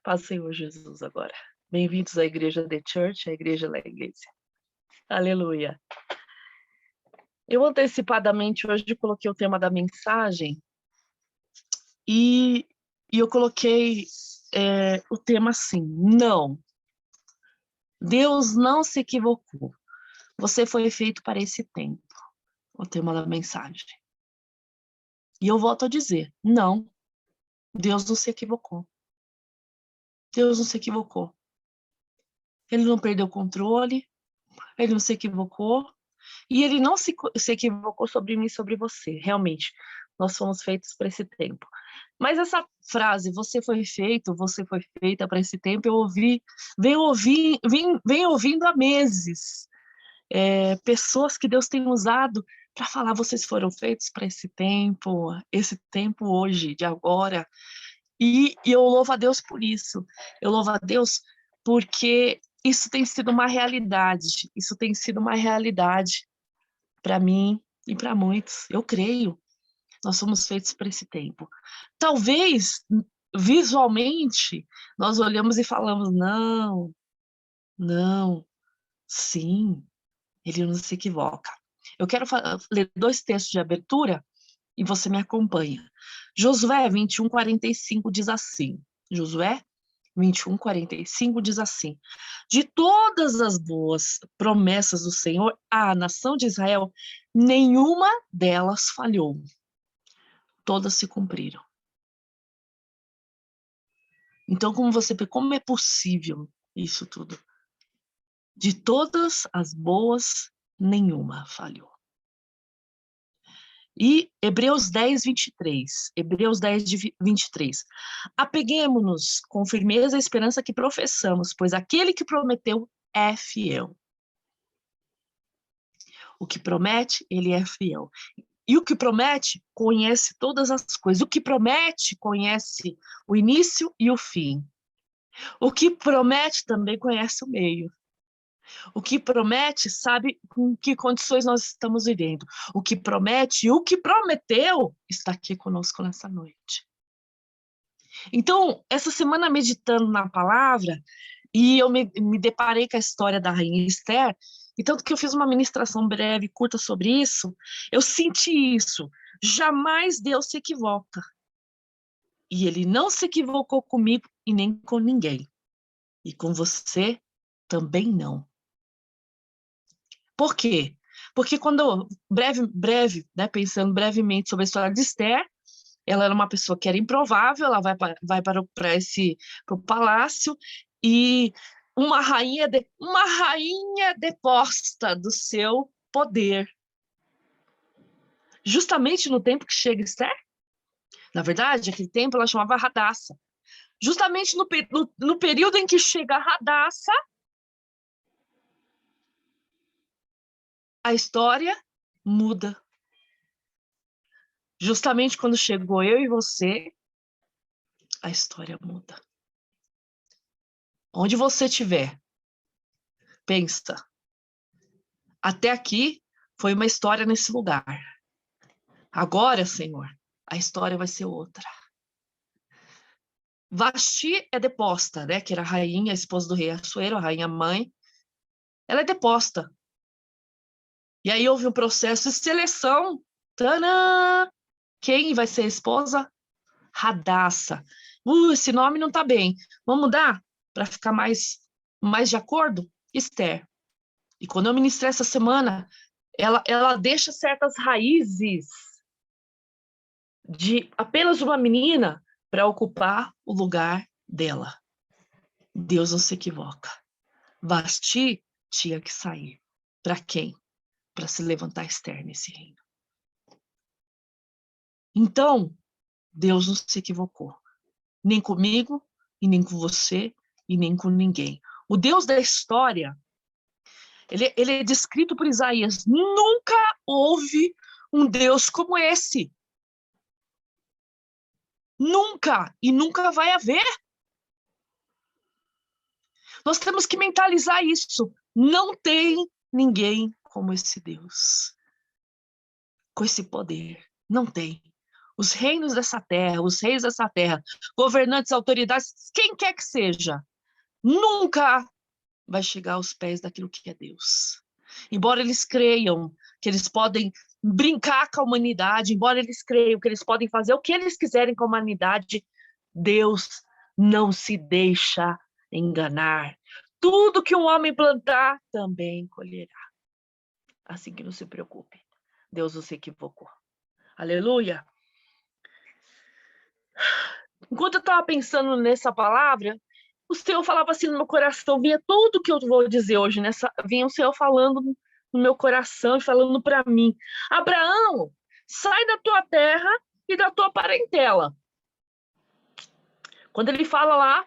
Paz do Senhor Jesus agora. Bem-vindos à Igreja The Church, a Igreja da Igreja. Aleluia. Eu antecipadamente hoje coloquei o tema da mensagem e eu coloquei o tema assim: não. Deus não se equivocou. Você foi feito para esse tempo. O tema da mensagem. E eu volto a dizer: não. Deus não se equivocou. Deus não se equivocou. Ele não perdeu o controle. Ele não se equivocou. E ele não se equivocou sobre mim e sobre você. Realmente, nós fomos feitos para esse tempo. Mas essa frase, você foi feita para esse tempo, eu venho ouvindo há meses. Pessoas que Deus tem usado para falar, vocês foram feitos para esse tempo hoje, de agora. E eu louvo a Deus por isso. Eu louvo a Deus porque isso tem sido uma realidade. Isso tem sido uma realidade para mim e para muitos. Eu creio. Nós somos feitos para esse tempo. Talvez, visualmente, nós olhamos e falamos, não, sim, ele não se equivoca. Eu quero ler 2 textos de abertura e você me acompanha. Josué 21:45 diz assim, Josué 21:45 diz assim: de todas as boas promessas do Senhor à nação de Israel, nenhuma delas falhou. Todas se cumpriram. Então, como é possível isso tudo? De todas as boas, nenhuma falhou. E Hebreus 10:23. Hebreus 10:23. Apeguemo-nos com firmeza à esperança que professamos, pois aquele que prometeu é fiel. O que promete, ele é fiel. E o que promete, conhece todas as coisas. O que promete, conhece o início e o fim. O que promete, também conhece o meio. O que promete, sabe com que condições nós estamos vivendo. O que promete e o que prometeu está aqui conosco nessa noite. Então, essa semana meditando na palavra, e eu me deparei com a história da rainha Esther, e tanto que eu fiz uma ministração breve, curta sobre isso, eu senti isso. Jamais Deus se equivoca. E ele não se equivocou comigo e nem com ninguém. E com você também não. Por quê? Porque quando, né, pensando brevemente sobre a história de Esther, ela era uma pessoa que era improvável, ela vai para o palácio e uma rainha deposta do seu poder. Justamente no tempo que chega Esther, na verdade, aquele tempo ela chamava Radassa. Justamente no período em que chega Radassa, a história muda. Justamente quando chegou eu e você, a história muda. Onde você estiver, pensa. Até aqui foi uma história nesse lugar. Agora, Senhor, a história vai ser outra. Vasti é deposta, né? Que era a rainha, a esposa do rei Assuero, a rainha mãe. Ela é deposta. E aí houve um processo de seleção. Tadã! Quem vai ser a esposa? Radassa. Esse nome não tá bem. Vamos mudar para ficar mais de acordo? Esther. E quando eu ministrei essa semana, ela deixa certas raízes de apenas uma menina para ocupar o lugar dela. Deus não se equivoca. Vasti tinha que sair. Para quem? Para se levantar Esther nesse reino. Então, Deus não se equivocou. Nem comigo, e nem com você, e nem com ninguém. O Deus da história, ele é descrito por Isaías. Nunca houve um Deus como esse. Nunca, e nunca vai haver. Nós temos que mentalizar isso. Não tem ninguém como esse Deus. Com esse poder. Não tem. os reinos dessa terra, os reis dessa terra, governantes, autoridades, quem quer que seja, nunca vai chegar aos pés daquilo que é Deus. Embora eles creiam que eles podem brincar com a humanidade, embora eles creiam que eles podem fazer o que eles quiserem com a humanidade, Deus não se deixa enganar. Tudo que um homem plantar, também colherá. Assim que não se preocupe. Deus não se equivocou. Aleluia. Enquanto eu estava pensando nessa palavra, o Senhor falava assim no meu coração, vinha tudo que eu vou dizer hoje, vinha o Senhor falando no meu coração e falando para mim: Abraão, sai da tua terra e da tua parentela. Quando ele fala lá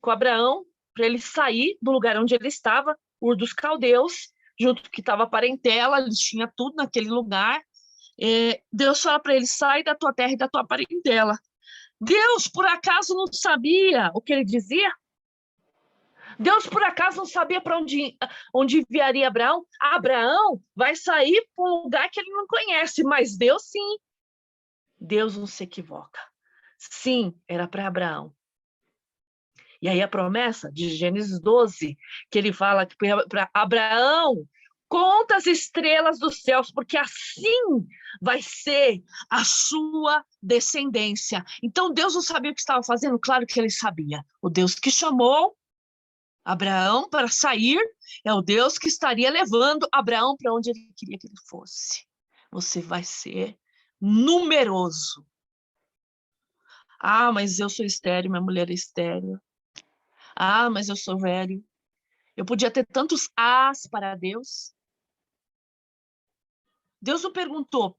com Abraão, para ele sair do lugar onde ele estava, Ur dos Caldeus, junto que estava a parentela, ele tinha tudo naquele lugar. Deus fala para ele: sai da tua terra e da tua parentela. Deus, por acaso, não sabia o que ele dizia? Deus, por acaso, não sabia para onde enviaria Abraão? Abraão vai sair para um lugar que ele não conhece, mas Deus sim. Deus não se equivoca. Sim, era para Abraão. E aí a promessa de Gênesis 12, que ele fala para Abraão: conta as estrelas dos céus, porque assim vai ser a sua descendência. Então Deus não sabia o que estava fazendo? Claro que ele sabia. O Deus que chamou Abraão para sair é o Deus que estaria levando Abraão para onde ele queria que ele fosse. Você vai ser numeroso. Ah, mas eu sou estéril, minha mulher é estéril. Ah, mas eu sou velho. Eu podia ter tantos as para Deus. Deus não perguntou: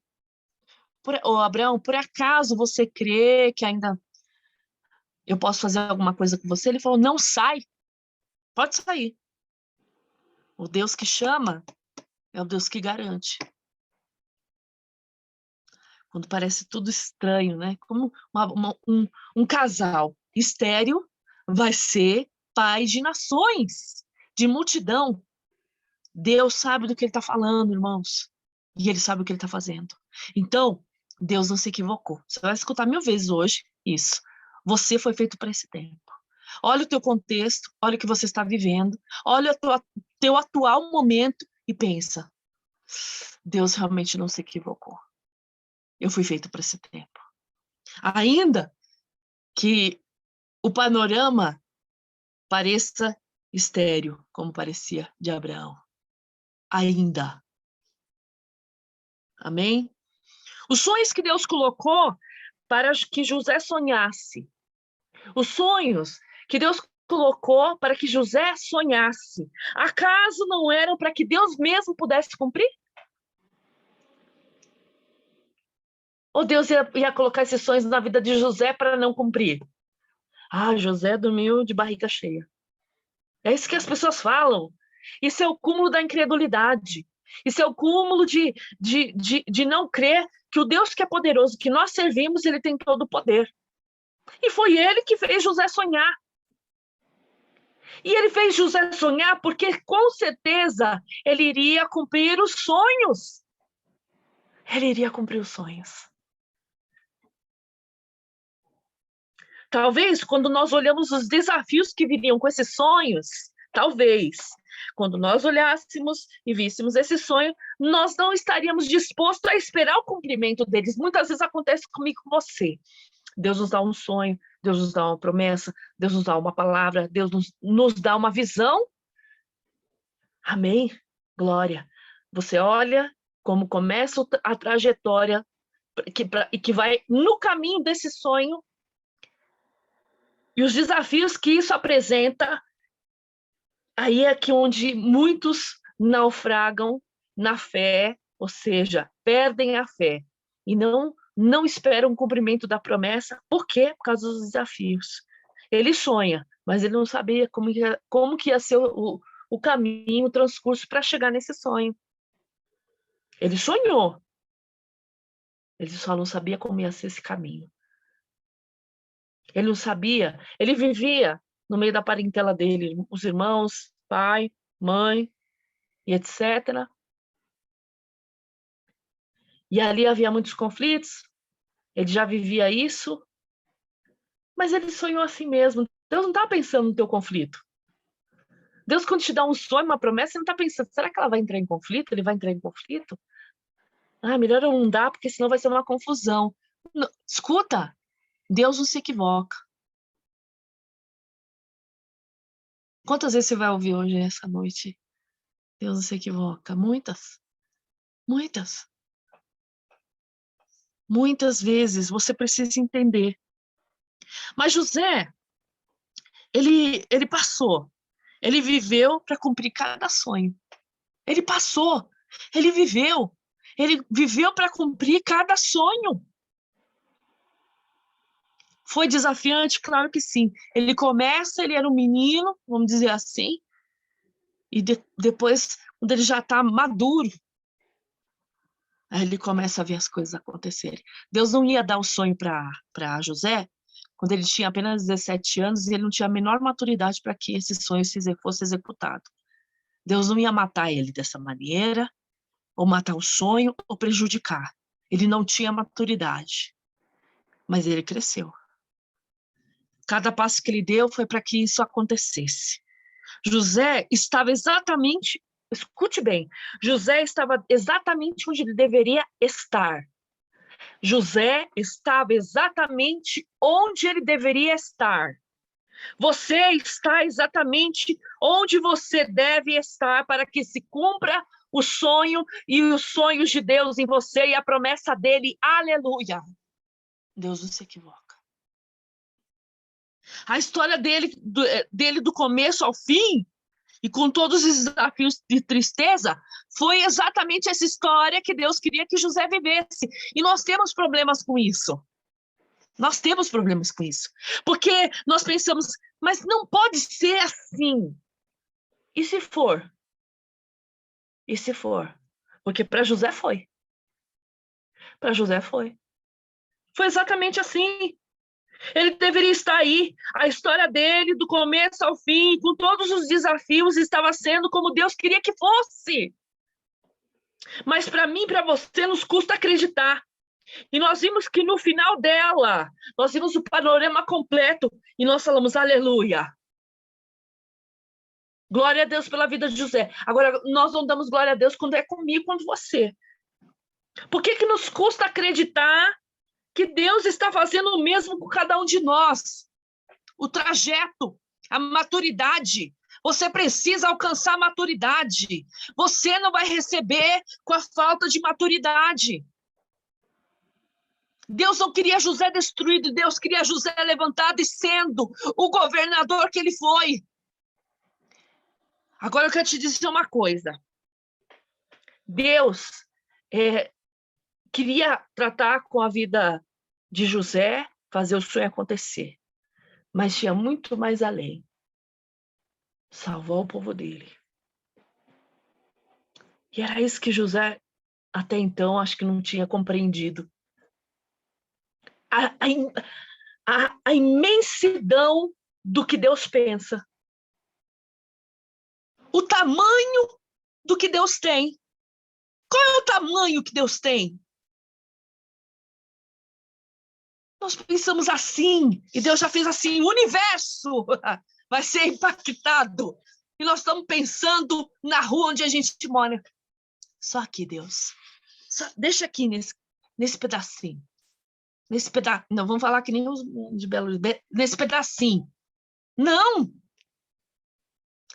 Abraão, por acaso você crê que ainda eu posso fazer alguma coisa com você? Ele falou: não, sai. Pode sair. O Deus que chama é o Deus que garante. Quando parece tudo estranho, né? Como um casal estéril vai ser pai de nações, de multidão. Deus sabe do que ele está falando, irmãos. E ele sabe o que ele está fazendo. Então, Deus não se equivocou. Você vai escutar 1000 vezes hoje isso. Você foi feito para esse tempo. Olha o teu contexto, olha o que você está vivendo, olha o teu atual momento e pensa: Deus realmente não se equivocou. Eu fui feito para esse tempo. Ainda que o panorama pareça estéril, como parecia de Abraão. Ainda. Amém? Os sonhos que Deus colocou para que José sonhasse. Os sonhos que Deus colocou para que José sonhasse. Acaso não eram para que Deus mesmo pudesse cumprir? Ou Deus ia colocar esses sonhos na vida de José para não cumprir? Ah, José dormiu de barriga cheia. É isso que as pessoas falam. Isso é o cúmulo da incredulidade. Isso é o cúmulo de não crer que o Deus que é poderoso, que nós servimos, ele tem todo o poder. E foi ele que fez José sonhar. E ele fez José sonhar porque, com certeza, ele iria cumprir os sonhos. Ele iria cumprir os sonhos. Talvez, quando nós olhamos os desafios que viriam com esses sonhos, talvez, quando nós olhássemos e víssemos esse sonho, nós não estaríamos dispostos a esperar o cumprimento deles. Muitas vezes acontece comigo e com você. Deus nos dá um sonho, Deus nos dá uma promessa, Deus nos dá uma palavra, Deus nos dá uma visão. Amém? Glória. Você olha como começa a trajetória que vai no caminho desse sonho e os desafios que isso apresenta. Aí é que onde muitos naufragam na fé, ou seja, perdem a fé e não esperam o cumprimento da promessa. Por quê? Por causa dos desafios. Ele sonha, mas ele não sabia como que ia ser o caminho, o transcurso para chegar nesse sonho. Ele sonhou. Ele só não sabia como ia ser esse caminho. Ele não sabia. Ele vivia no meio da parentela dele, os irmãos, pai, mãe, e etc. E ali havia muitos conflitos, Ele já vivia isso, mas ele sonhou assim mesmo. Deus não está pensando no teu conflito. Deus, quando te dá um sonho, uma promessa, ele não está pensando, será que ela vai entrar em conflito? Ele vai entrar em conflito? Ah, melhor eu não dar, porque senão vai ser uma confusão. Não, escuta, Deus não se equivoca. Quantas vezes você vai ouvir hoje, essa noite? Deus não se equivoca. Muitas. Muitas. Muitas vezes você precisa entender. Mas José, ele passou. Ele viveu para cumprir cada sonho. Ele passou. Ele viveu. Ele viveu para cumprir cada sonho. Foi desafiante? Claro que sim. Ele começa, ele era um menino, vamos dizer assim, e depois, quando ele já está maduro, aí ele começa a ver as coisas acontecerem. Deus não ia dar o sonho para José quando ele tinha apenas 17 anos e ele não tinha a menor maturidade para que esse sonho fosse executado. Deus não ia matar ele dessa maneira, ou matar o sonho, ou prejudicar. Ele não tinha maturidade, mas ele cresceu. Cada passo que ele deu foi para que isso acontecesse. José estava exatamente, escute bem, José estava exatamente onde ele deveria estar. José estava exatamente onde ele deveria estar. Você está exatamente onde você deve estar para que se cumpra o sonho e os sonhos de Deus em você e a promessa dele. Aleluia! Deus não se equivoca. A história dele do começo ao fim, e com todos os desafios de tristeza, foi exatamente essa história que Deus queria que José vivesse. E nós temos problemas com isso. Nós temos problemas com isso. Porque nós pensamos, mas não pode ser assim. E se for? E se for? Porque para José foi. Para José foi. Foi exatamente assim. Ele deveria estar aí. A história dele, do começo ao fim, com todos os desafios, estava sendo como Deus queria que fosse. Mas para mim, para você, nos custa acreditar. E nós vimos que no final dela, nós vimos o panorama completo e nós falamos, aleluia. Glória a Deus pela vida de José. Agora, nós não damos glória a Deus quando é comigo, quando você. Por que nos custa acreditar que Deus está fazendo o mesmo com cada um de nós? O trajeto, a maturidade. Você precisa alcançar a maturidade. Você não vai receber com a falta de maturidade. Deus não queria José destruído, Deus queria José levantado e sendo o governador que ele foi. Agora eu quero te dizer uma coisa. Deus queria tratar com a vida de José, fazer o sonho acontecer. Mas tinha muito mais além. Salvar o povo dele. E era isso que José, até então, acho que não tinha compreendido. A imensidão do que Deus pensa. O tamanho do que Deus tem. Qual é o tamanho que Deus tem? Nós pensamos assim, e Deus já fez assim, o universo vai ser impactado. E nós estamos pensando na rua onde a gente mora. Só aqui, Deus. Deixa aqui nesse pedacinho. Nesse pedaço. Não, vamos falar que nem os de Belo Horizonte. Nesse pedacinho. Não!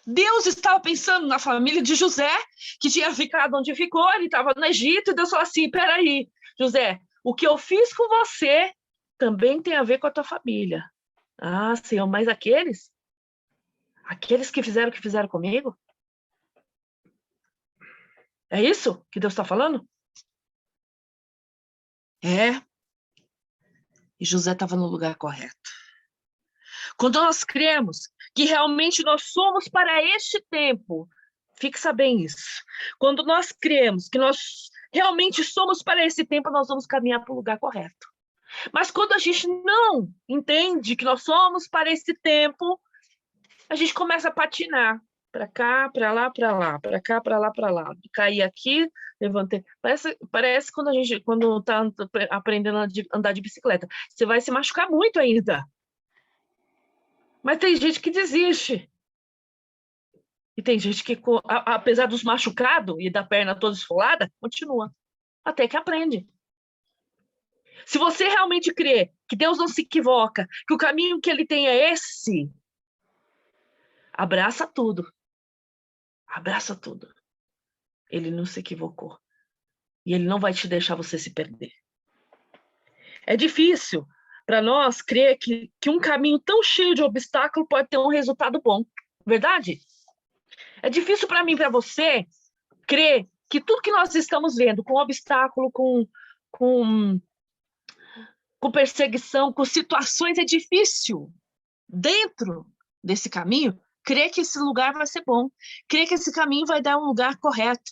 Deus estava pensando na família de José, que tinha ficado onde ficou, ele estava no Egito, e Deus falou assim, peraí, José, o que eu fiz com você também tem a ver com a tua família. Ah, Senhor, mas aqueles que fizeram o que fizeram comigo? É isso que Deus está falando? É. E José estava no lugar correto. Quando nós cremos que realmente nós somos para este tempo, fixa bem isso. Quando nós cremos que nós realmente somos para esse tempo, nós vamos caminhar para o lugar correto. Mas quando a gente não entende que nós somos para esse tempo, a gente começa a patinar. Para cá, para lá, para lá, para cá, para lá, para lá. Caí aqui, levantei. Parece quando tá aprendendo a andar de bicicleta. Você vai se machucar muito ainda. Mas tem gente que desiste. E tem gente que, apesar dos machucados e da perna toda esfolada, continua. Até que aprende. Se você realmente crê que Deus não se equivoca, que o caminho que ele tem é esse, abraça tudo. Abraça tudo. Ele não se equivocou. E ele não vai te deixar você se perder. É difícil para nós crer que um caminho tão cheio de obstáculos pode ter um resultado bom. Verdade? É difícil para mim, para você, crer que tudo que nós estamos vendo, com obstáculo, com perseguição, com situações, é difícil, dentro desse caminho, crer que esse lugar vai ser bom, crer que esse caminho vai dar um lugar correto.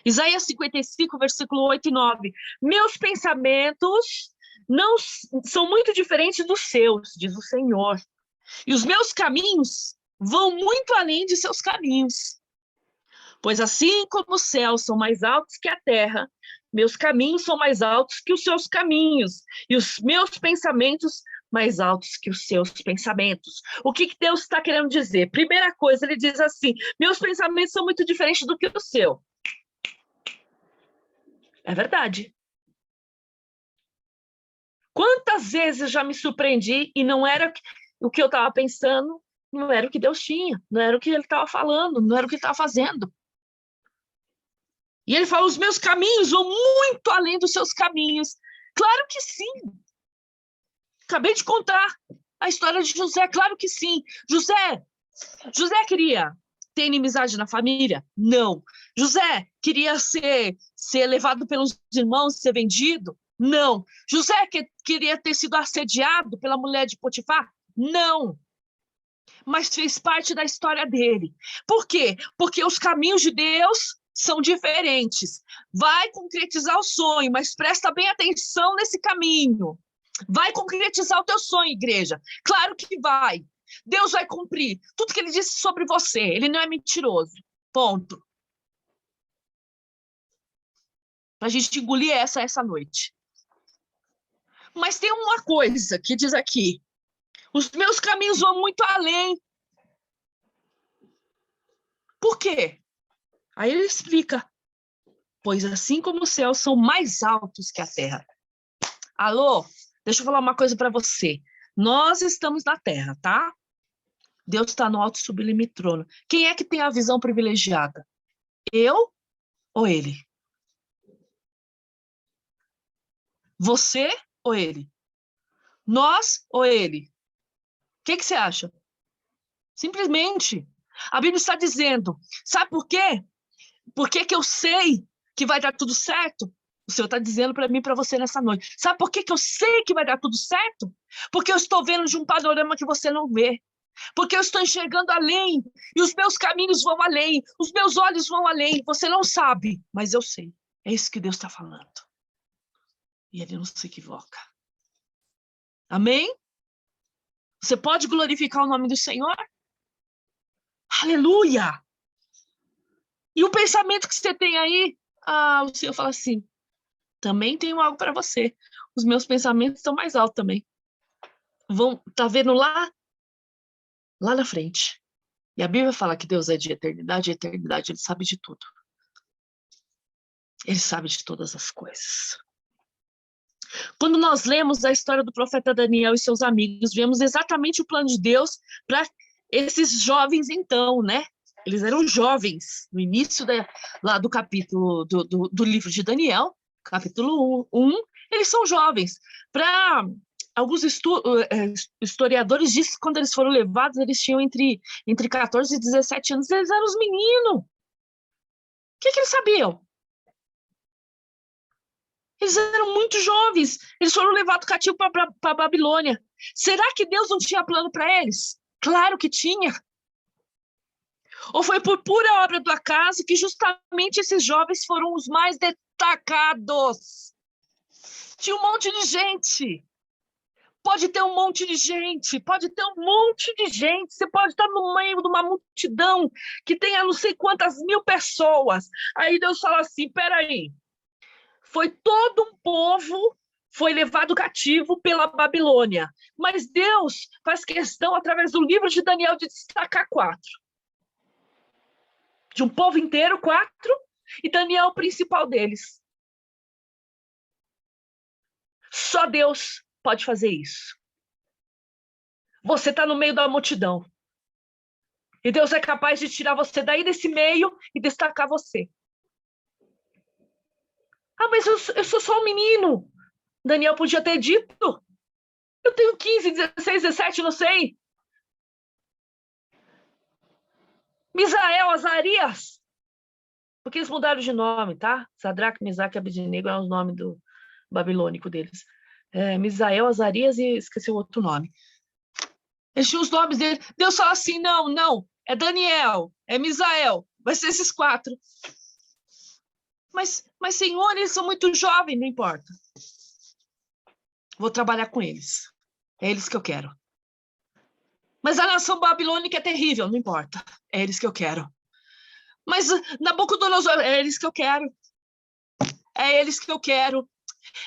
Isaías 55, versículo 8 e 9. Meus pensamentos não são muito diferentes dos seus, diz o Senhor. E os meus caminhos vão muito além de seus caminhos. Pois assim como os céus são mais altos que a terra, meus caminhos são mais altos que os seus caminhos, e os meus pensamentos mais altos que os seus pensamentos. O que Deus está querendo dizer? Primeira coisa, ele diz assim, meus pensamentos são muito diferentes do que o seu. É verdade. Quantas vezes eu já me surpreendi e não era o que eu estava pensando, não era o que Deus tinha, não era o que ele estava falando, não era o que ele estava fazendo. E ele fala, os meus caminhos vão muito além dos seus caminhos. Claro que sim. Acabei de contar a história de José, claro que sim. José queria ter inimizade na família? Não. José queria ser levado pelos irmãos, ser vendido? Não. José queria ter sido assediado pela mulher de Potifar? Não. Mas fez parte da história dele. Por quê? Porque os caminhos de Deus são diferentes. Vai concretizar o sonho, mas presta bem atenção nesse caminho. Vai concretizar o teu sonho, igreja. Claro que vai. Deus vai cumprir tudo que ele disse sobre você. Ele não é mentiroso. Ponto. Pra gente engolir essa noite. Mas tem uma coisa que diz aqui. Os meus caminhos vão muito além. Por quê? Aí ele explica. Pois assim como os céus são mais altos que a terra. Alô? Deixa eu falar uma coisa para você. Nós estamos na terra, tá? Deus está no alto sublime trono. Quem é que tem a visão privilegiada? Eu ou ele? Você ou ele? Nós ou ele? O que você acha? Simplesmente. A Bíblia está dizendo, sabe por quê? Por que eu sei que vai dar tudo certo? O Senhor está dizendo para mim e para você nessa noite. Sabe por que eu sei que vai dar tudo certo? Porque eu estou vendo de um panorama que você não vê. Porque eu estou enxergando além. E os meus caminhos vão além. Os meus olhos vão além. Você não sabe, mas eu sei. É isso que Deus está falando. E Ele não se equivoca. Amém? Você pode glorificar o nome do Senhor? Aleluia! E o pensamento que você tem aí? O Senhor fala assim, também tenho algo para você. Os meus pensamentos estão mais altos também. Tá vendo lá na frente. E a Bíblia fala que Deus é de eternidade, e eternidade, Ele sabe de tudo. Ele sabe de todas as coisas. Quando nós lemos a história do profeta Daniel e seus amigos, vemos exatamente o plano de Deus para esses jovens então, né? Eles eram jovens no início lá do capítulo do livro de Daniel, capítulo 1, eles são jovens. Para alguns historiadores dizem que quando eles foram levados, eles tinham entre 14 e 17 anos, eles eram os meninos. O que eles sabiam? Eles eram muito jovens, eles foram levados cativos para a Babilônia. Será que Deus não tinha plano para eles? Claro que tinha. Ou foi por pura obra do acaso que justamente esses jovens foram os mais destacados? Tinha um monte de gente. Pode ter um monte de gente, pode ter um monte de gente. Você pode estar no meio de uma multidão que tenha não sei quantas mil pessoas. Aí Deus fala assim, peraí, foi todo um povo, foi levado cativo pela Babilônia. Mas Deus faz questão, através do livro de Daniel, de destacar 4. De um povo inteiro, 4, e Daniel o principal deles. Só Deus pode fazer isso. Você está no meio da multidão. E Deus é capaz de tirar você daí desse meio e destacar você. Ah, mas eu sou só um menino. Daniel podia ter dito. Eu tenho 15, 16, 17, não sei. Misael, Azarias. Porque eles mudaram de nome, tá? Sadraque, Mesaque e Abednego é o nome do babilônico deles. Misael, Azarias e esqueci o outro nome. Eles tinham os nomes dele. Deus fala assim, não. É Daniel, é Misael. Vai ser esses 4. Mas, Senhor, eles são muito jovens, não importa. Vou trabalhar com eles. É eles que eu quero. Mas a nação babilônica é terrível, não importa. É eles que eu quero. Mas Nabucodonosor, é eles que eu quero. É eles que eu quero.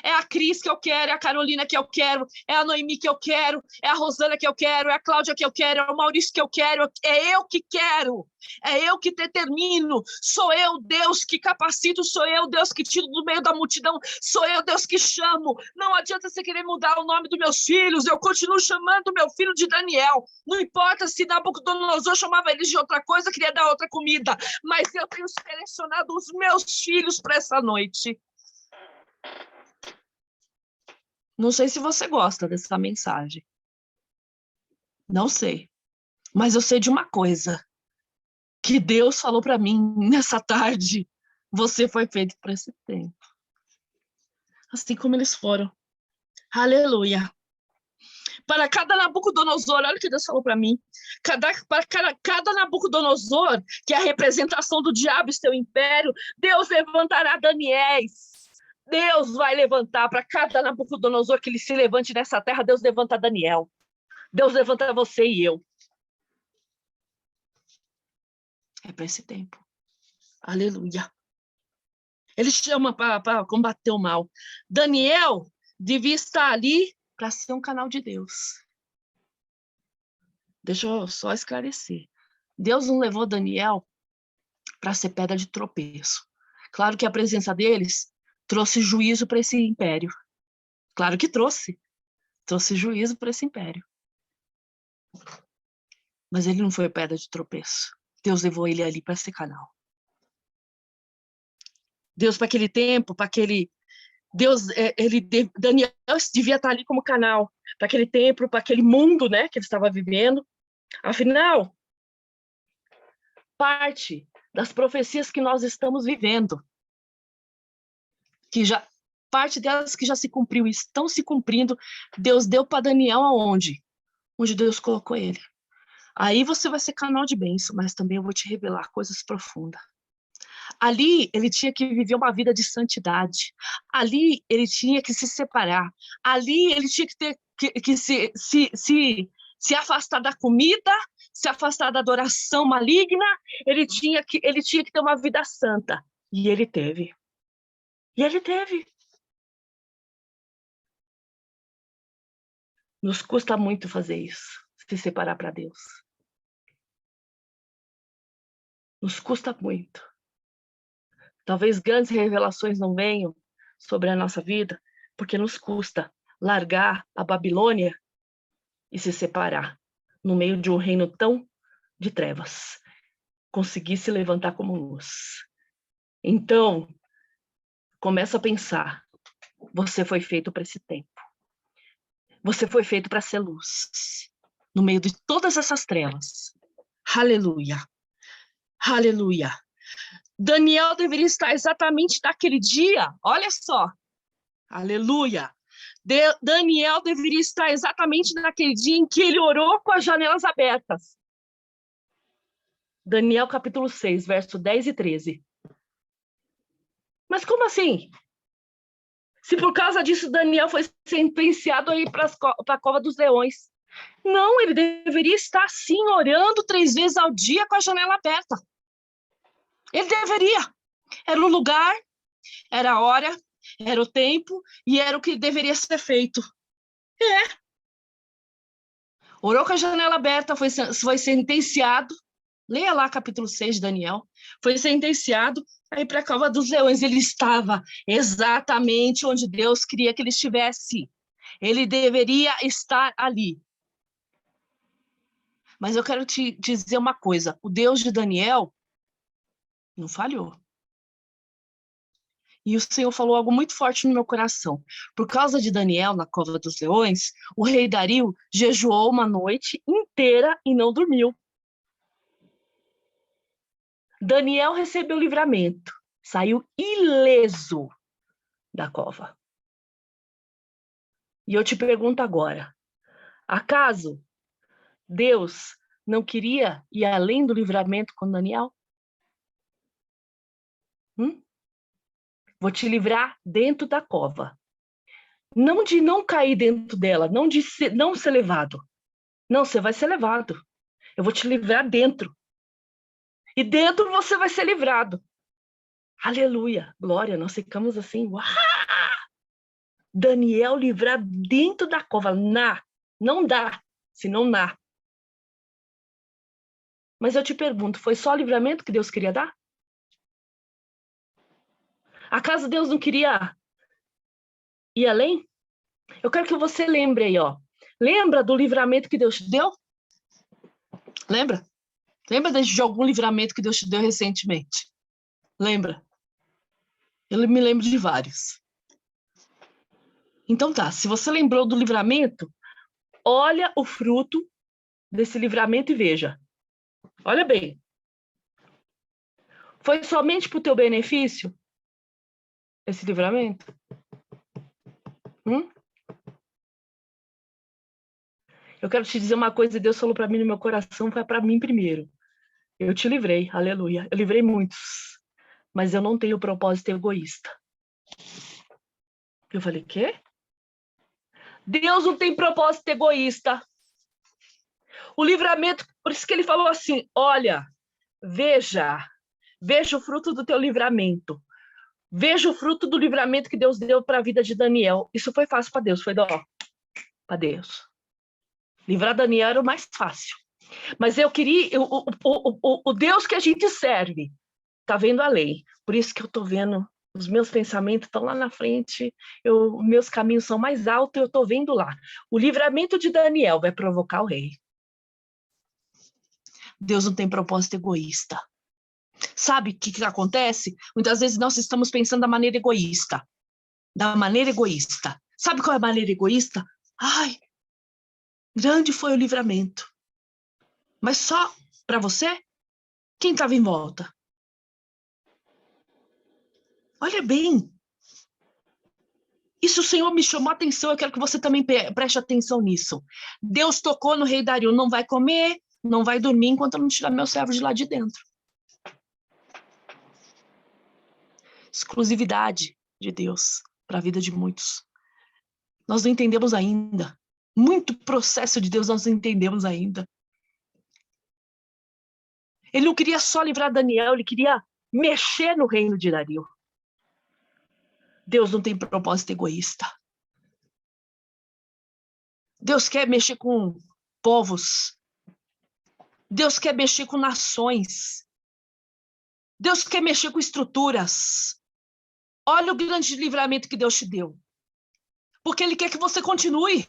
É a Cris que eu quero, é a Carolina que eu quero, é a Noemi que eu quero, é a Rosana que eu quero, é a Cláudia que eu quero, é o Maurício que eu quero, é eu que quero, é eu que determino, sou eu, Deus, que capacito, sou eu, Deus, que tiro do meio da multidão, sou eu, Deus, que chamo. Não adianta você querer mudar o nome dos meus filhos, eu continuo chamando meu filho de Daniel, não importa se Nabucodonosor chamava eles de outra coisa, queria dar outra comida, mas eu tenho selecionado os meus filhos para essa noite. Não sei se você gosta dessa mensagem. Não sei. Mas eu sei de uma coisa. Que Deus falou para mim nessa tarde. Você foi feito para esse tempo. Assim como eles foram. Aleluia. Para cada Nabucodonosor, olha o que Deus falou para mim. Para cada Nabucodonosor, que é a representação do diabo e seu império, Deus levantará Daniéis. Deus vai levantar para cada Nabucodonosor que ele se levante nessa terra, Deus levanta Daniel. Deus levanta você e eu. É para esse tempo. Aleluia. Ele chama para combater o mal. Daniel devia estar ali para ser um canal de Deus. Deixa eu só esclarecer. Deus não levou Daniel para ser pedra de tropeço. Claro que a presença deles trouxe juízo para esse império. Claro que trouxe. Trouxe juízo para esse império. Mas ele não foi pedra de tropeço. Deus levou ele ali para ser canal. Deus, para aquele tempo, para aquele... Daniel devia estar ali como canal, para aquele tempo, para aquele mundo, né, que ele estava vivendo. Afinal, parte das profecias que nós estamos vivendo, parte delas que já se cumpriu e estão se cumprindo, Deus deu para Daniel aonde? Onde Deus colocou ele. Aí você vai ser canal de bênção, mas também eu vou te revelar coisas profundas. Ali ele tinha que viver uma vida de santidade. Ali ele tinha que se separar. Ali ele tinha que ter que se afastar da comida, se afastar da adoração maligna. Ele tinha que ter uma vida santa. E ele teve. Nos custa muito fazer isso, se separar para Deus. Nos custa muito. Talvez grandes revelações não venham sobre a nossa vida, porque nos custa largar a Babilônia e se separar no meio de um reino tão de trevas. Conseguir se levantar como luz. Então, começa a pensar, você foi feito para esse tempo. Você foi feito para ser luz. No meio de todas essas trevas. Aleluia. Aleluia. Daniel deveria estar exatamente naquele dia, olha só, aleluia. Daniel deveria estar exatamente naquele dia em que ele orou com as janelas abertas. Daniel capítulo 6, verso 10 e 13. Mas como assim? Se por causa disso Daniel foi sentenciado a ir para a cova dos leões. Não, ele deveria estar sim orando 3 vezes ao dia com a janela aberta. Ele deveria. Era o lugar, era a hora, era o tempo e era o que deveria ser feito. Orou com a janela aberta, foi sentenciado. Leia lá capítulo 6 de Daniel. Foi sentenciado a ir para a cova dos leões. Ele estava exatamente onde Deus queria que ele estivesse. Ele deveria estar ali. Mas eu quero te dizer uma coisa. O Deus de Daniel não falhou. E o Senhor falou algo muito forte no meu coração. Por causa de Daniel, na cova dos leões, o rei Dario jejuou uma noite inteira e não dormiu. Daniel recebeu o livramento, saiu ileso da cova. E eu te pergunto agora, acaso Deus não queria ir além do livramento com Daniel? Vou te livrar dentro da cova. Não de não cair dentro dela, não de não ser levado. Não, você vai ser levado. Eu vou te livrar dentro. E dentro você vai ser livrado. Aleluia, glória, nós ficamos assim, uau! Daniel livrar dentro da cova, não dá, senão na. Mas eu te pergunto, foi só livramento que Deus queria dar? Acaso Deus não queria ir além? Eu quero que você lembre aí, ó. Lembra do livramento que Deus te deu? Lembra? Lembra de algum livramento que Deus te deu recentemente? Lembra? Eu me lembro de vários. Então tá, se você lembrou do livramento, olha o fruto desse livramento e veja. Olha bem. Foi somente para o teu benefício esse livramento? Eu quero te dizer uma coisa, Deus falou para mim no meu coração, foi para mim primeiro. Eu te livrei, aleluia. Eu livrei muitos, mas eu não tenho propósito egoísta. Eu falei, quê? Deus não tem propósito egoísta. O livramento, por isso que ele falou assim, olha, veja o fruto do teu livramento. Veja o fruto do livramento que Deus deu para a vida de Daniel. Isso foi fácil para Deus, foi para Deus. Livrar Daniel era o mais fácil. Mas eu queria, o Deus que a gente serve está vendo além. Por isso que eu estou vendo, os meus pensamentos estão lá na frente, meus caminhos são mais altos e eu estou vendo lá. O livramento de Daniel vai provocar o rei. Deus não tem propósito egoísta. Sabe o que acontece? Muitas vezes nós estamos pensando da maneira egoísta. Da maneira egoísta. Sabe qual é a maneira egoísta? Ai, grande foi o livramento. Mas só para você? Quem estava em volta? Olha bem. Isso o Senhor me chamou a atenção, eu quero que você também preste atenção nisso. Deus tocou no rei Dario, não vai comer, não vai dormir enquanto eu não tirar meu servo de lá de dentro. Exclusividade de Deus para a vida de muitos. Nós não entendemos ainda. Muito processo de Deus nós não entendemos ainda. Ele não queria só livrar Daniel, ele queria mexer no reino de Dario. Deus não tem propósito egoísta. Deus quer mexer com povos. Deus quer mexer com nações. Deus quer mexer com estruturas. Olha o grande livramento que Deus te deu. Porque Ele quer que você continue.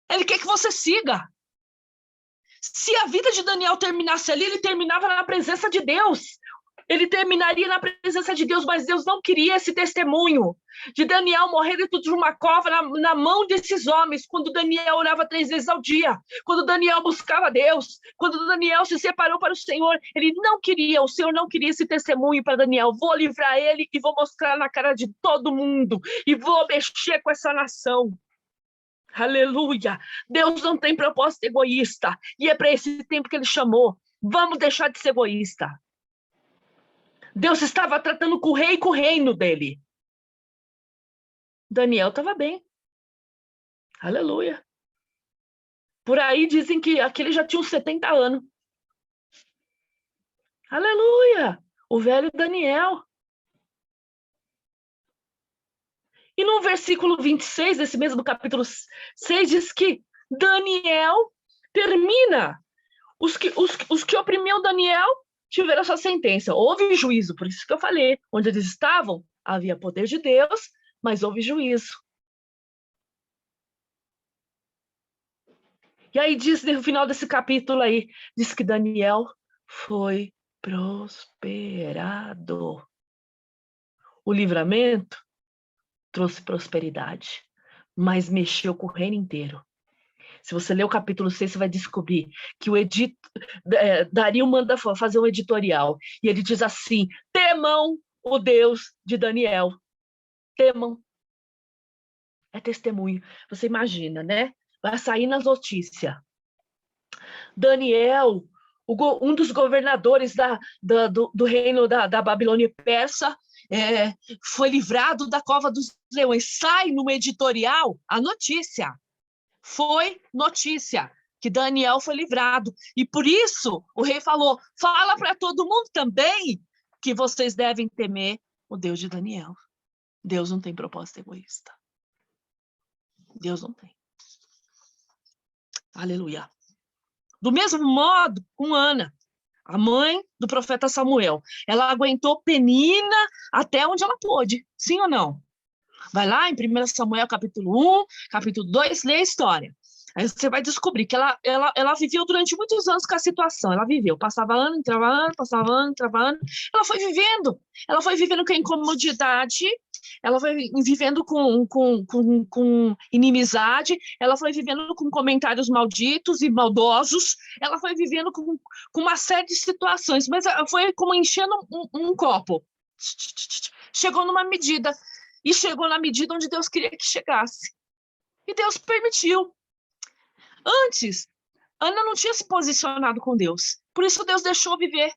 Ele quer que você siga. Se a vida de Daniel terminasse ali, ele terminava na presença de Deus. Ele terminaria na presença de Deus, mas Deus não queria esse testemunho de Daniel morrer dentro de uma cova na mão desses homens, quando Daniel orava 3 vezes ao dia, quando Daniel buscava Deus, quando Daniel se separou para o Senhor. Ele não queria, o Senhor não queria esse testemunho para Daniel. Vou livrar ele e vou mostrar na cara de todo mundo e vou mexer com essa nação. Aleluia! Deus não tem propósito egoísta e é para esse tempo que Ele chamou. Vamos deixar de ser egoísta. Deus estava tratando com o rei e com o reino dele. Daniel estava bem. Aleluia. Por aí dizem que aquele já tinha uns 70 anos. Aleluia. O velho Daniel. E no versículo 26 desse mesmo capítulo 6 diz que Daniel termina. Os que oprimiam Daniel tiveram sua sentença. Houve juízo, por isso que eu falei. Onde eles estavam, havia poder de Deus, mas houve juízo. E aí diz no final desse capítulo aí, diz que Daniel foi prosperado. O livramento trouxe prosperidade, mas mexeu com o reino inteiro. Se você ler o capítulo 6, você vai descobrir que Dario manda fazer um editorial. E ele diz assim: temam o Deus de Daniel. Temam. É testemunho. Você imagina, né? Vai sair nas notícias. Daniel, um dos governadores do reino da Babilônia Persa, foi livrado da cova dos leões. Sai no editorial a notícia. Foi notícia que Daniel foi livrado. E por isso o rei falou: fala para todo mundo também que vocês devem temer o Deus de Daniel. Deus não tem propósito egoísta. Deus não tem. Aleluia. Do mesmo modo, com Ana, a mãe do profeta Samuel. Ela aguentou Penina até onde ela pôde. Sim ou não? Vai lá em 1 Samuel, capítulo 1, capítulo 2, lê a história. Aí você vai descobrir que ela viveu durante muitos anos com a situação. Ela viveu, passava ano, entrava ano, passava ano, entrava ano. Ela foi vivendo com a incomodidade, ela foi vivendo com inimizade, ela foi vivendo com comentários malditos e maldosos, ela foi vivendo com uma série de situações, mas foi como enchendo um copo. Chegou numa medida, e chegou na medida onde Deus queria que chegasse. E Deus permitiu. Antes, Ana não tinha se posicionado com Deus. Por isso Deus deixou viver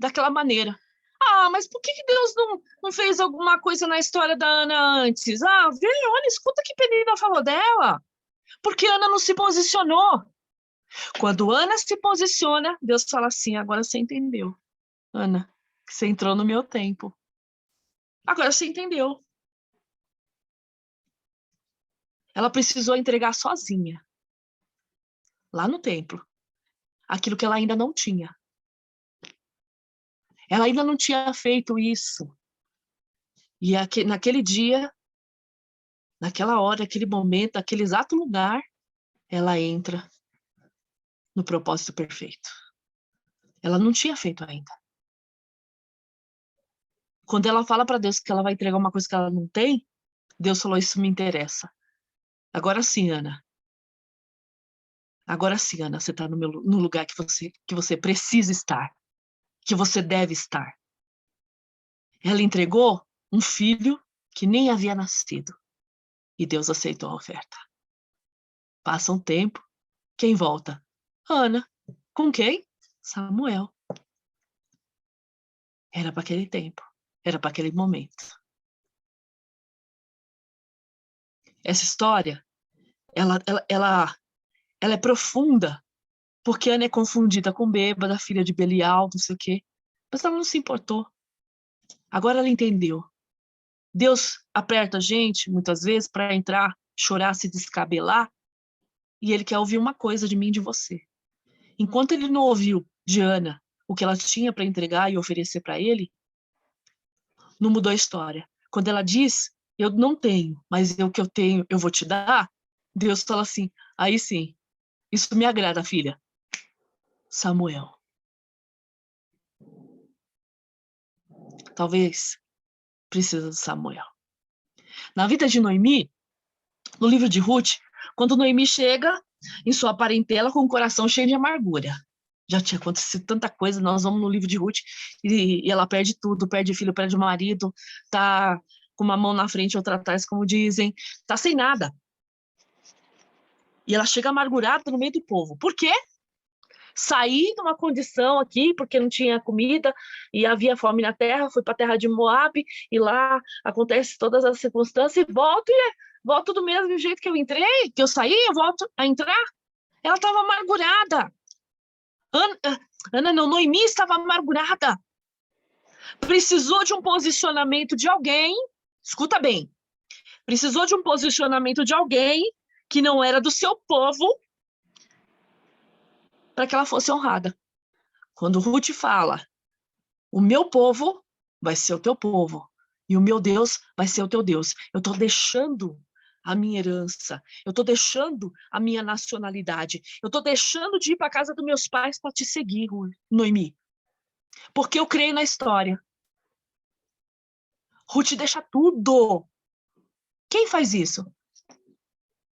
daquela maneira. Ah, mas por que Deus não fez alguma coisa na história da Ana antes? Ah, vê, olha, escuta o que Penina falou dela. Porque Ana não se posicionou. Quando Ana se posiciona, Deus fala assim: agora você entendeu, Ana, que você entrou no meu tempo. Agora você entendeu. Ela precisou entregar sozinha, lá no templo, aquilo que ela ainda não tinha. Ela ainda não tinha feito isso. E naquele dia, naquela hora, naquele momento, naquele exato lugar, ela entra no propósito perfeito. Ela não tinha feito ainda. Quando ela fala para Deus que ela vai entregar uma coisa que ela não tem, Deus falou: isso me interessa. Agora sim, Ana. Agora sim, Ana, você está no lugar que você precisa estar, que você deve estar. Ela entregou um filho que nem havia nascido. E Deus aceitou a oferta. Passa um tempo, quem volta? Ana. Com quem? Samuel. Era para aquele tempo, era para aquele momento. Essa história, ela é profunda, porque Ana é confundida com bêbada, filha de Belial, não sei o quê. Mas ela não se importou. Agora ela entendeu. Deus aperta a gente, muitas vezes, para entrar, chorar, se descabelar, e ele quer ouvir uma coisa de mim e de você. Enquanto ele não ouviu de Ana o que ela tinha para entregar e oferecer para ele, não mudou a história. Quando ela diz: eu não tenho, mas o que eu tenho eu vou te dar, Deus fala assim: aí sim, isso me agrada, filha. Samuel. Talvez precisa de Samuel. Na vida de Noemi, no livro de Ruth, quando Noemi chega em sua parentela com o coração cheio de amargura. Já tinha acontecido tanta coisa, nós vamos no livro de Ruth e ela perde tudo, perde filho, perde marido, tá com uma mão na frente e outra atrás, como dizem, tá sem nada. E ela chega amargurada no meio do povo. Por quê? Saí de uma condição aqui, porque não tinha comida e havia fome na terra, fui para a terra de Moabe, e lá acontece todas as circunstâncias, e volto, e volto do mesmo jeito que eu entrei, que eu saí, eu volto a entrar. Ela estava amargurada. Noemi estava amargurada. Precisou de um posicionamento de alguém, escuta bem, precisou de um posicionamento de alguém que não era do seu povo para que ela fosse honrada. Quando Ruth fala, o meu povo vai ser o teu povo e o meu Deus vai ser o teu Deus. Eu estou deixando a minha herança, eu estou deixando a minha nacionalidade, eu estou deixando de ir para a casa dos meus pais para te seguir, Noemi, porque eu creio na história. Ruth deixa tudo. Quem faz isso?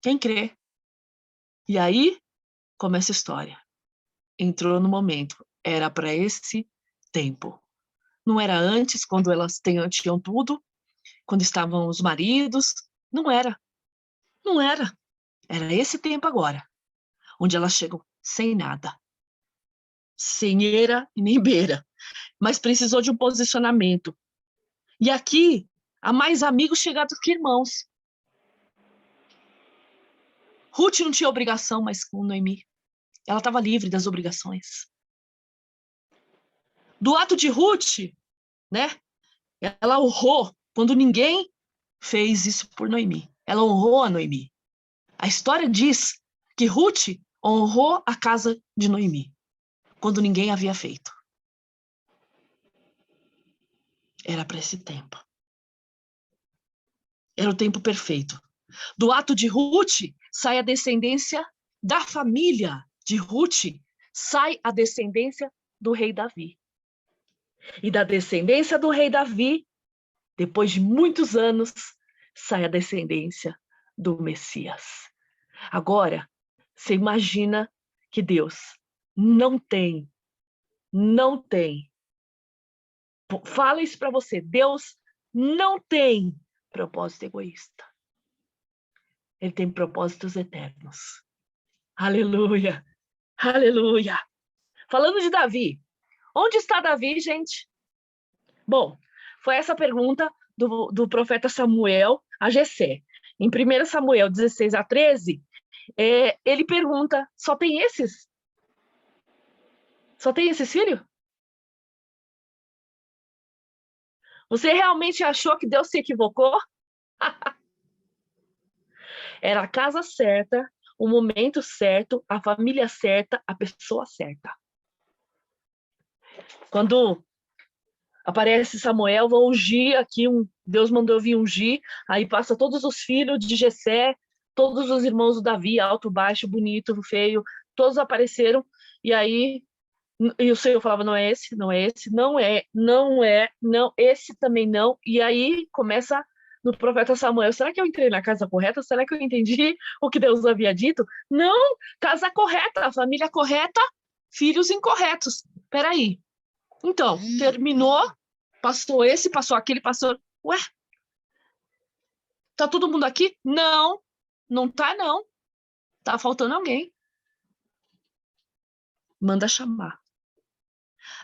Quem crê. E aí começa a história. Entrou no momento. Era para esse tempo. Não era antes, quando elas tinham tudo, quando estavam os maridos. Não era. Não era. Era esse tempo agora, onde elas chegam sem nada. Sem eira e nem beira. Mas precisou de um posicionamento. E aqui, há mais amigos chegados que irmãos. Ruth não tinha obrigação mais com Noemi. Ela estava livre das obrigações. Do ato de Ruth, né? Ela honrou quando ninguém fez isso por Noemi. Ela honrou a Noemi. A história diz que Ruth honrou a casa de Noemi quando ninguém havia feito. Era para esse tempo. Era o tempo perfeito. Do ato de Ruth sai a descendência da família de Ruth, sai a descendência do rei Davi. E da descendência do rei Davi, depois de muitos anos, sai a descendência do Messias. Agora, você imagina que Deus não tem. Fala isso para você. Deus não tem propósito egoísta. Ele tem propósitos eternos. Aleluia! Aleluia! Falando de Davi, onde está Davi, gente? Bom, foi essa pergunta do profeta Samuel a Jessé. Em 1 Samuel 16-13, ele pergunta, só tem esses? Só tem esses filhos? Você realmente achou que Deus se equivocou? Era a casa certa, o momento certo, a família certa, a pessoa certa. Quando aparece Samuel, vou ungir aqui, Deus mandou vir ungir, aí passa todos os filhos de Jessé, todos os irmãos do Davi, alto, baixo, bonito, feio, todos apareceram, e aí e o Senhor falava, não é esse, não é esse, não, esse também não, e aí começa no profeta Samuel, será que eu entrei na casa correta? Será que eu entendi o que Deus havia dito? Não, casa correta, família correta, filhos incorretos. Peraí. Então, terminou, passou esse, passou aquele, passou... Ué? Tá todo mundo aqui? Não, não tá não. Tá faltando alguém. Manda chamar.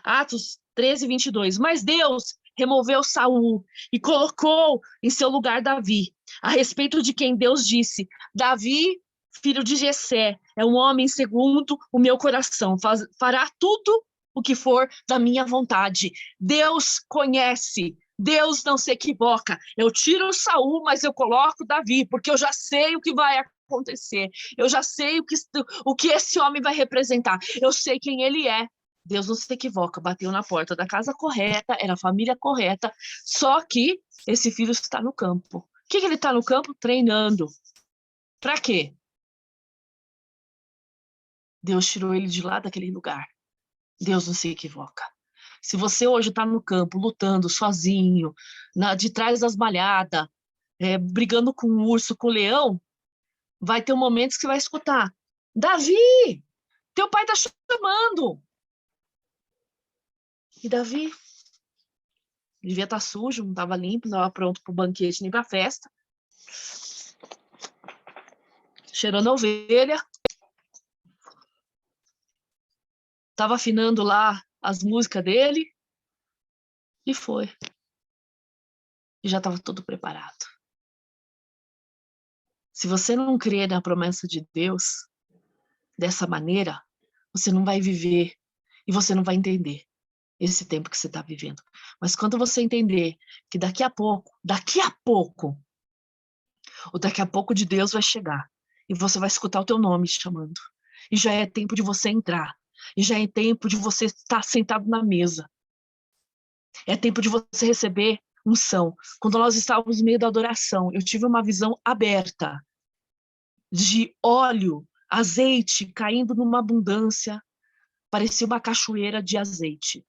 Atos 13:22. Mas Deus removeu Saul e colocou em seu lugar Davi, a respeito de quem Deus disse, Davi, filho de Jessé, é um homem segundo o meu coração, fará tudo o que for da minha vontade. Deus conhece, Deus não se equivoca. Eu tiro Saul, mas eu coloco Davi, porque eu já sei o que vai acontecer. Eu já sei o que esse homem vai representar. Eu sei quem ele é. Deus não se equivoca, bateu na porta da casa correta, era a família correta, só que esse filho está no campo. O que ele está no campo? Treinando. Para quê? Deus tirou ele de lá daquele lugar. Deus não se equivoca. Se você hoje está no campo, lutando sozinho, de trás das malhadas, brigando com o urso, com o leão, vai ter momentos que você vai escutar, Davi, teu pai está chamando. E Davi devia estar sujo, não estava limpo, não estava pronto para o banquete nem para a festa. Cheirando a ovelha. Estava afinando lá as músicas dele. E foi. E já estava tudo preparado. Se você não crê na promessa de Deus dessa maneira, você não vai viver e você não vai entender esse tempo que você está vivendo. Mas quando você entender que daqui a pouco, o daqui a pouco de Deus vai chegar e você vai escutar o teu nome chamando. E já é tempo de você entrar. E já é tempo de você estar sentado na mesa. É tempo de você receber unção. Quando nós estávamos no meio da adoração, eu tive uma visão aberta de óleo, azeite caindo numa abundância. Parecia uma cachoeira de azeite.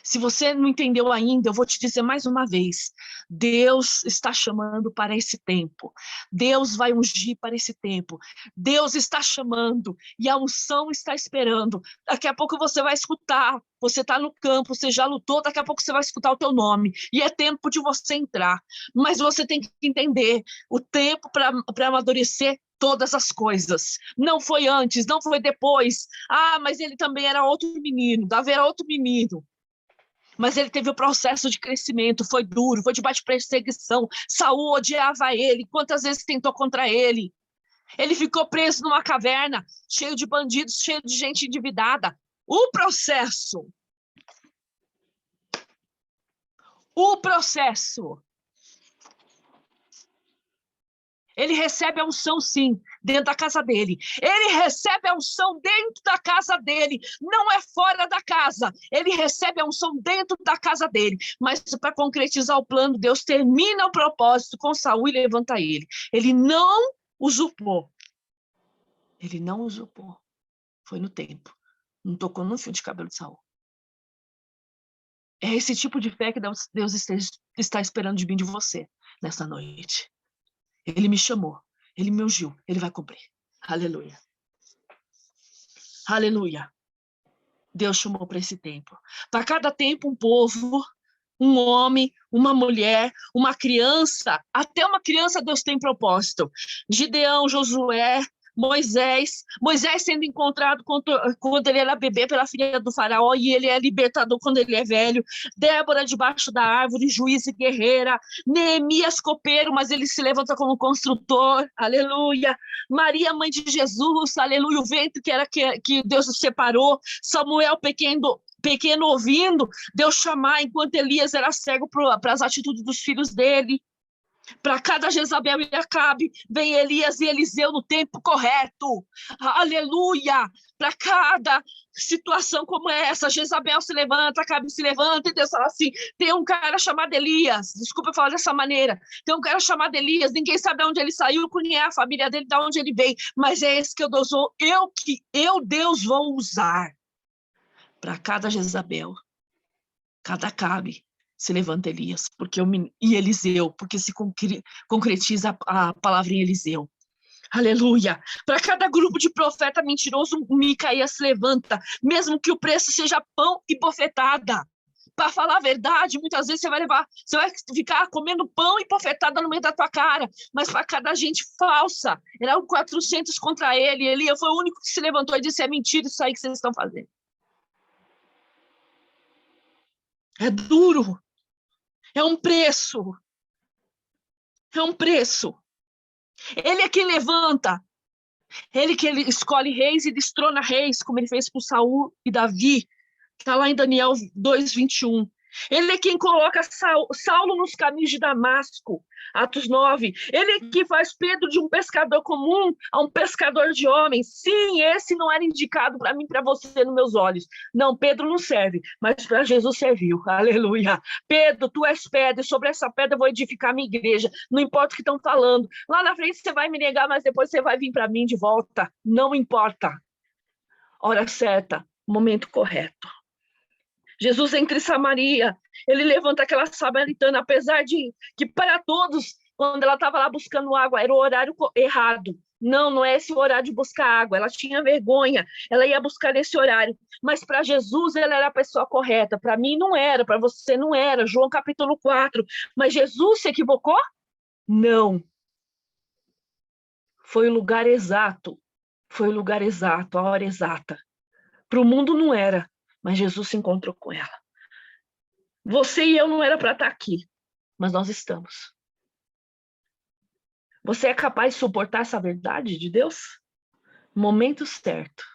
Se você não entendeu ainda, eu vou te dizer mais uma vez. Deus está chamando para esse tempo. Deus vai ungir para esse tempo. Deus está chamando e a unção está esperando. Daqui a pouco você vai escutar. Você está no campo, você já lutou, daqui a pouco você vai escutar o teu nome. E é tempo de você entrar. Mas você tem que entender o tempo para amadurecer todas as coisas. Não foi antes, não foi depois. Ah, mas ele também era outro menino. Davi era outro menino. Mas ele teve o processo de crescimento, foi duro, foi debaixo de perseguição. Saul odiava ele, quantas vezes tentou contra ele. Ele ficou preso numa caverna, cheio de bandidos, cheio de gente endividada. O processo. Ele recebe a unção, sim, dentro da casa dele. Ele recebe a unção dentro da casa dele. Não é fora da casa. Ele recebe a unção dentro da casa dele. Mas para concretizar o plano, Deus termina o propósito com Saul e levanta ele. Ele não usurpou. Ele não usurpou. Foi no tempo. Não tocou no fio de cabelo de Saul. É esse tipo de fé que Deus está esperando de mim, de você, nessa noite. Ele me chamou, ele me ungiu, ele vai cumprir. Aleluia. Aleluia. Deus chamou para esse tempo. Para cada tempo, um povo, um homem, uma mulher, uma criança, até uma criança Deus tem propósito. Gideão, Josué, Moisés sendo encontrado quando ele era bebê pela filha do faraó e ele é libertador quando ele é velho. Débora debaixo da árvore, juiz e guerreira. Neemias copeiro, mas ele se levanta como construtor, aleluia. Maria, mãe de Jesus, aleluia, o vento que Deus separou. Samuel pequeno ouvindo Deus chamar enquanto Elias era cego para as atitudes dos filhos dele. Para cada Jezabel e Acabe, vem Elias e Eliseu no tempo correto. Aleluia! Para cada situação como essa, Jezabel se levanta, Acabe se levanta, e Deus fala assim, tem um cara chamado Elias, desculpa eu falar dessa maneira, tem um cara chamado Elias, ninguém sabe de onde ele saiu, quem é a família dele, de onde ele veio, mas é esse que Deus, vou usar. Para cada Jezabel, cada Acabe, se levanta Elias, e Eliseu, porque se concretiza a palavra em Eliseu. Aleluia! Para cada grupo de profeta mentiroso, Micaías se levanta, mesmo que o preço seja pão e bofetada. Para falar a verdade, muitas vezes você vai ficar comendo pão e bofetada no meio da tua cara, mas para cada gente falsa, eram 400 contra ele, Elias foi o único que se levantou e disse, é mentira isso aí que vocês estão fazendo. É duro. É um preço. É um preço. Ele é quem levanta. Ele escolhe reis e destrona reis, como ele fez com Saul e Davi. Está lá em Daniel 2:21. Ele é quem coloca Saulo nos caminhos de Damasco, Atos 9. Ele é quem faz Pedro de um pescador comum a um pescador de homens. Sim, esse não era indicado para mim, para você, nos meus olhos. Não, Pedro não serve, mas para Jesus serviu. Aleluia. Pedro, tu és pedra, e sobre essa pedra eu vou edificar a minha igreja. Não importa o que estão falando. Lá na frente você vai me negar, mas depois você vai vir para mim de volta. Não importa. Hora certa, momento correto. Jesus entra em Samaria, ele levanta aquela samaritana, apesar de que para todos, quando ela estava lá buscando água, era o horário errado. Não é esse horário de buscar água, ela tinha vergonha, ela ia buscar nesse horário, mas para Jesus ela era a pessoa correta, para mim não era, para você não era, João capítulo 4, mas Jesus se equivocou? Não. Foi o lugar exato, a hora exata. Para o mundo não era, mas Jesus se encontrou com ela. Você e eu não era para estar aqui, mas nós estamos. Você é capaz de suportar essa verdade de Deus? Momento certo.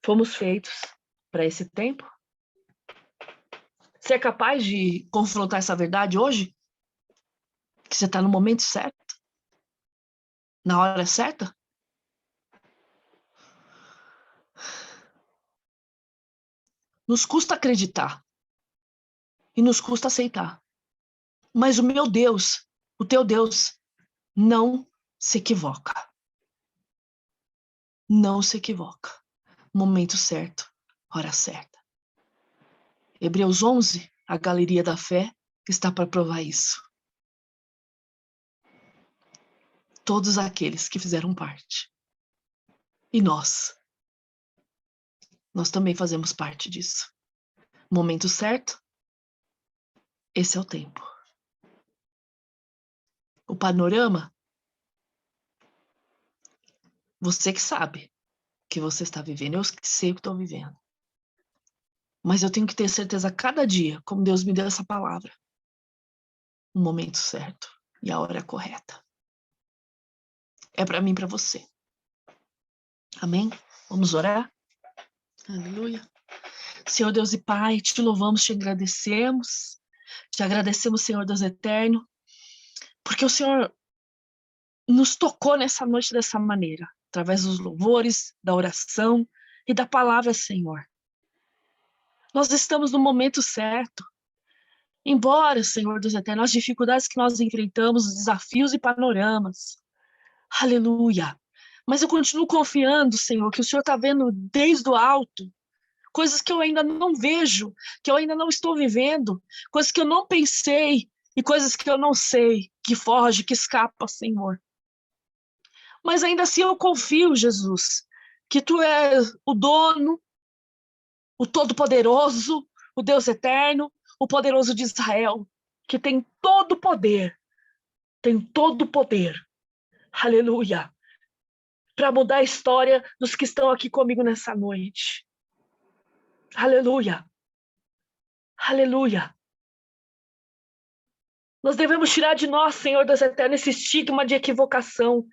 Fomos feitos para esse tempo? Você é capaz de confrontar essa verdade hoje? Que você está no momento certo? Na hora certa? Nos custa acreditar. E nos custa aceitar. Mas o meu Deus, o teu Deus, não se equivoca. Não se equivoca. Momento certo, hora certa. Hebreus 11, a galeria da fé, está para provar isso. Todos aqueles que fizeram parte. E nós também fazemos parte disso. Momento certo, esse é o tempo. O panorama, você que sabe que você está vivendo, eu que sei o que estou vivendo. Mas eu tenho que ter certeza a cada dia, como Deus me deu essa palavra, o momento certo e a hora correta. É para mim e para você. Amém? Vamos orar? Aleluia. Senhor Deus e Pai, te louvamos, te agradecemos. Te agradecemos, Senhor Deus eterno, porque o Senhor nos tocou nessa noite dessa maneira, através dos louvores, da oração e da palavra, Senhor. Nós estamos no momento certo. Embora, Senhor Deus eterno, as dificuldades que nós enfrentamos, os desafios e panoramas. Aleluia. Mas eu continuo confiando, Senhor, que o Senhor está vendo desde o alto, coisas que eu ainda não vejo, que eu ainda não estou vivendo, coisas que eu não pensei e coisas que eu não sei, que foge, que escapa, Senhor. Mas ainda assim eu confio, Jesus, que Tu és o dono, o Todo-Poderoso, o Deus Eterno, o Poderoso de Israel, que tem todo o poder, aleluia, para mudar a história dos que estão aqui comigo nessa noite. Aleluia, aleluia. Nós devemos tirar de nós, Senhor Deus Eterno, esse estigma de equivocação.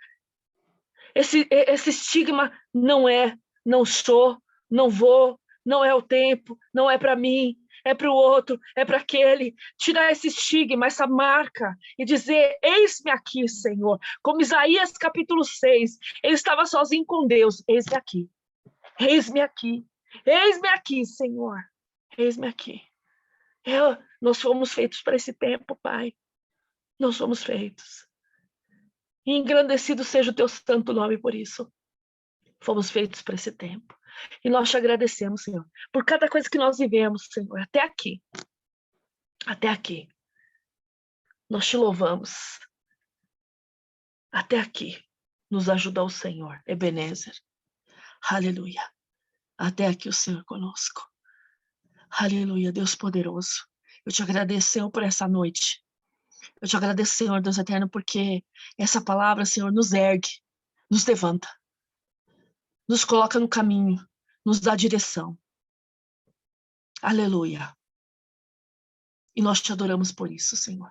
Esse estigma não sou, não vou, não é o tempo, não é para mim, é para o outro, é para aquele. Tirar esse estigma, essa marca e dizer, eis-me aqui, Senhor. Como Isaías capítulo 6, ele estava sozinho com Deus. Eis-me aqui, eis-me aqui, eis-me aqui, Senhor. Eis-me aqui. Nós fomos feitos para esse tempo, Pai. Nós somos feitos. E engrandecido seja o teu santo nome por isso. Fomos feitos para esse tempo. E nós te agradecemos, Senhor, por cada coisa que nós vivemos, Senhor, até aqui. Até aqui. Nós te louvamos. Até aqui. Nos ajudou o Senhor, Ebenezer. Aleluia. Até aqui o Senhor conosco. Aleluia, Deus poderoso. Eu te agradeço, Senhor, por essa noite. Eu te agradeço, Senhor, Deus eterno, porque essa palavra, Senhor, nos ergue, nos levanta, nos coloca no caminho, nos dá direção. Aleluia. E nós te adoramos por isso, Senhor.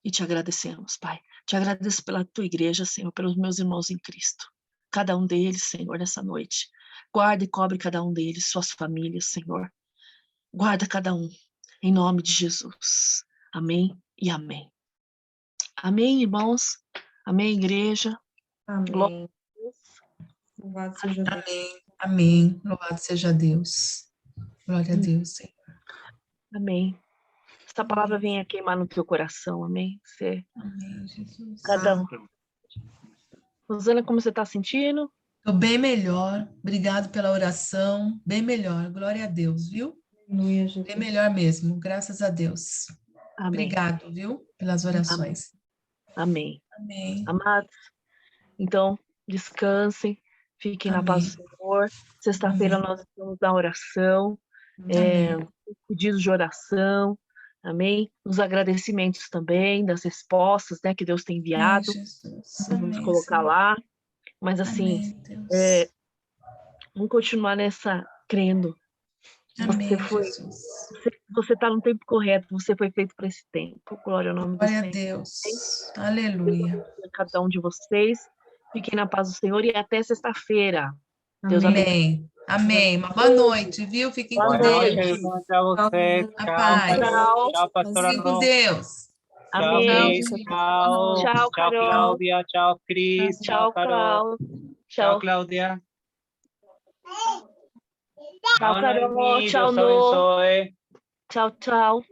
E te agradecemos, Pai. Te agradeço pela tua igreja, Senhor, pelos meus irmãos em Cristo. Cada um deles, Senhor, nessa noite. Guarda e cobre cada um deles, suas famílias, Senhor. Guarda cada um, em nome de Jesus. Amém e amém. Amém, irmãos. Amém, igreja. Amém. Louvado seja Deus. Amém. Amém. Louvado seja Deus. Glória a Deus, Senhor. Amém. Essa palavra venha queimar no teu coração, amém? Amém, Jesus. Cada um. Rosana, como você está sentindo? Estou bem melhor. Obrigado pela oração. Bem melhor. Glória a Deus, viu? Aleluia, Jesus. Bem melhor mesmo. Graças a Deus. Amém. Obrigado, viu? Pelas orações. Amém. Amém. Amados, então, descansem, fiquem na paz do Senhor. Sexta-feira nós estamos na oração, pedidos de oração, amém? Os agradecimentos também, das respostas, né, que Deus tem enviado. Vamos colocar Senhor. lá. Mas assim, Amém, vamos continuar crendo Amém, Você foi, Jesus. você está no tempo correto, você foi feito para esse tempo. Glória ao nome do Glória a Senhor. Deus. Deus Aleluia. abençoe cada um de vocês. Fiquem na paz do Senhor e até sexta-feira. Deus abençoe. Amém. Amém. Uma boa noite, viu? Fiquem Boa com Boa noite. noite, Deus. irmãos, a vocês. A Tchau, paz. Tchau. tchau, pastora Fiquem com Nô. Deus. Tchau, Amém. Cris. Tchau. Tchau, Tchau, Carol. Cláudia. Tchau, Cris. Tchau, Tchau, Carol. Cláudia. Tchau, Tchau, Cláudia. tchau, Carol. Noemi. Tchau, Deus Nô. abençoe. Tchau, tchau.